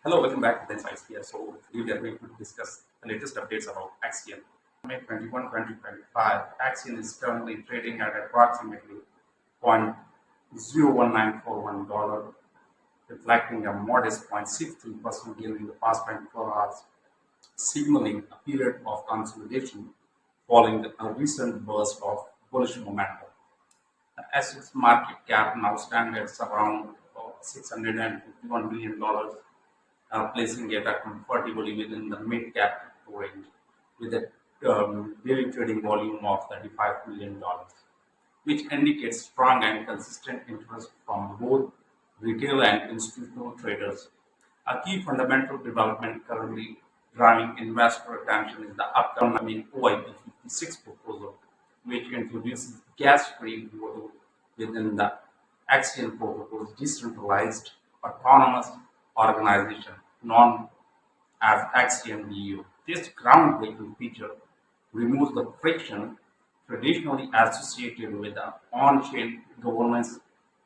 Hello, welcome back to the Insights here. So today we are going to discuss the latest updates about XCN. May 21, 2025, XCN is currently trading at approximately $0.01941, reflecting a modest 0.63% gain in the past 24 hours, signaling a period of consolidation following a recent burst of bullish momentum. The assets market cap now stands at around $651 billion, placing it comfortably within the mid-cap range with a daily trading volume of $35 million, which indicates strong and consistent interest from both retail and institutional traders. A key fundamental development currently drawing investor attention is the upcoming OIP 56 proposal, which introduces gas-free water within the XCN protocol's decentralized autonomous organization known as XCN. This groundbreaking feature removes the friction traditionally associated with the on-chain governance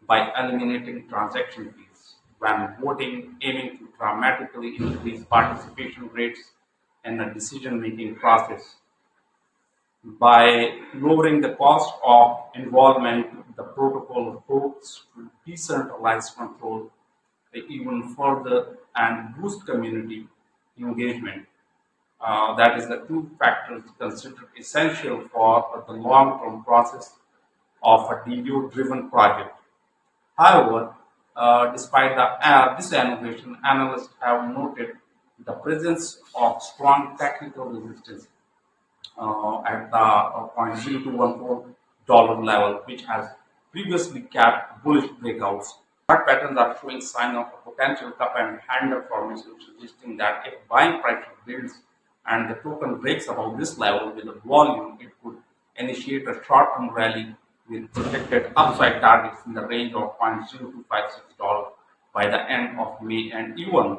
by eliminating transaction fees when voting, aiming to dramatically increase participation rates in the decision-making process. By lowering the cost of involvement, the protocol hopes to decentralize control even further and boost community engagement. That is the two factors considered essential for the long-term process of a DDO-driven project. However, despite this innovation, analysts have noted the presence of strong technical resistance at the $0.0214 level, which has previously capped bullish breakouts. Chart patterns are showing sign of a potential cup and handle formation, suggesting that if buying pressure builds and the token breaks above this level with a volume, it could initiate a short-term rally with projected upside targets in the range of $0.0256 by the end of May and even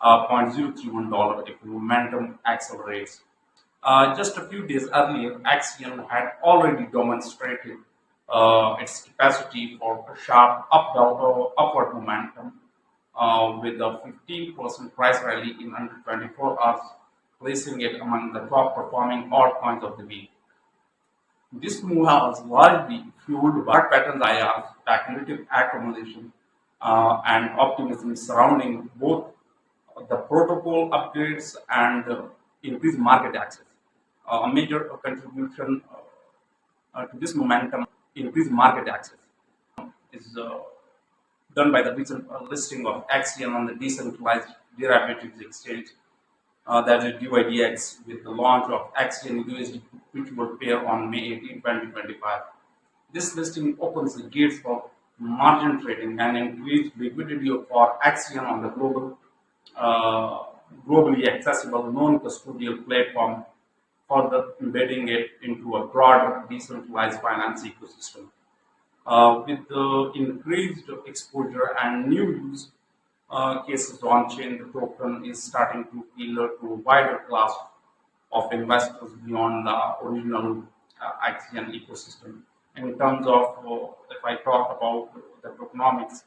$0.031 if momentum accelerates. Just a few days earlier, XCN had already demonstrated its capacity for a sharp upward momentum with a 15% price rally in under 24 hours, placing it among the top performing altcoins of the week. This move was largely fueled by patterns IR, speculative accumulation, and optimism surrounding both the protocol upgrades and increased market access. A major contribution to this momentum, increased market access, is done by the recent listing of XCN on the decentralized derivatives exchange, that is DYDX, with the launch of XCN USD futures pair on May 18, 2025. This listing opens the gates for margin trading and increased liquidity for XCN on the globally accessible non-custodial platform, further embedding it into a broader decentralized finance ecosystem. With the increased exposure and new use cases on chain, the token is starting to appeal to a wider class of investors beyond the original XCN ecosystem. In terms of, if I talk about the tokenomics,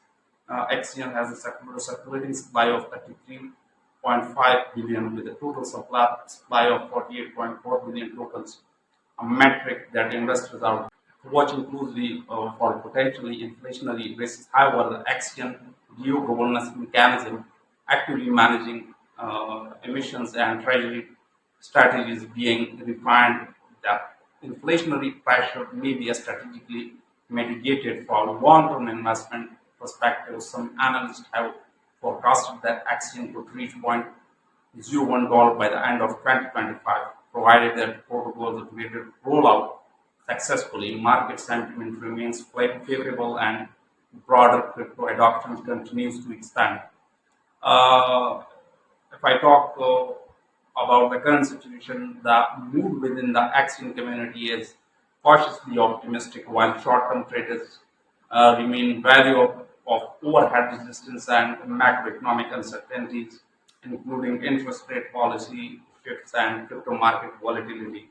XCN has a circulating supply of 33.5 billion with a total supply of 48.4 billion tokens, a metric that investors are watching closely for potentially inflationary risks. However, the XCN geo governance mechanism actively managing emissions and treasury strategies being refined. That inflationary pressure may be strategically mitigated for long-term investment perspective. Some analysts have forecasted that XCN could reach $0.01 by the end of 2025, provided that the protocol's upgraded rollout successfully. Market sentiment remains quite favorable and broader crypto adoption continues to expand. If I talk about the current situation, the mood within the XCN community is cautiously optimistic, while short-term traders remain wary of overhead resistance and macroeconomic uncertainties, including interest rate policy shifts and crypto market volatility.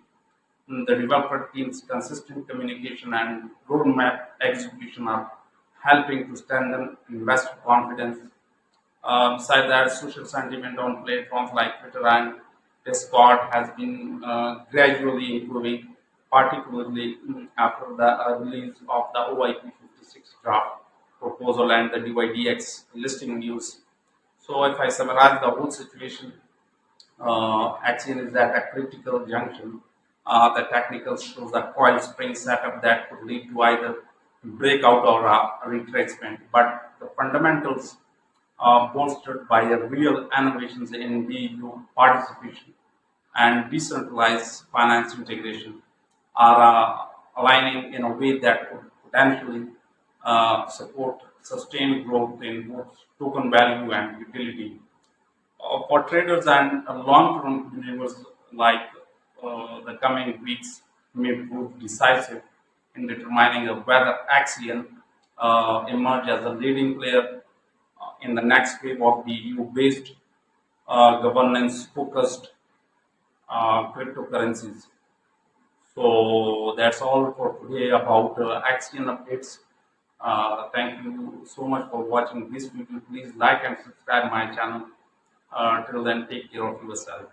The developer team's consistent communication and roadmap execution are helping to strengthen investor confidence. Besides that, social sentiment on platforms like Twitter and Discord has been gradually improving, particularly after the release of the OIP 56 draft proposal and the DYDX listing news. So, if I summarize the whole situation, XCN is at a critical junction. The technical shows a coil spring setup that could lead to either breakout or retracement, but the fundamentals bolstered by a real innovations in DU participation and decentralized finance integration are aligning in a way that could potentially support sustained growth in both token value and utility. For traders and long-term believers like the coming weeks may prove decisive in determining whether Axion emerge as a leading player in the next wave of the EU-based governance-focused cryptocurrencies. So that's all for today about Axion updates. Thank you so much for watching this video. Please like and subscribe my channel. Till then, take care of yourself.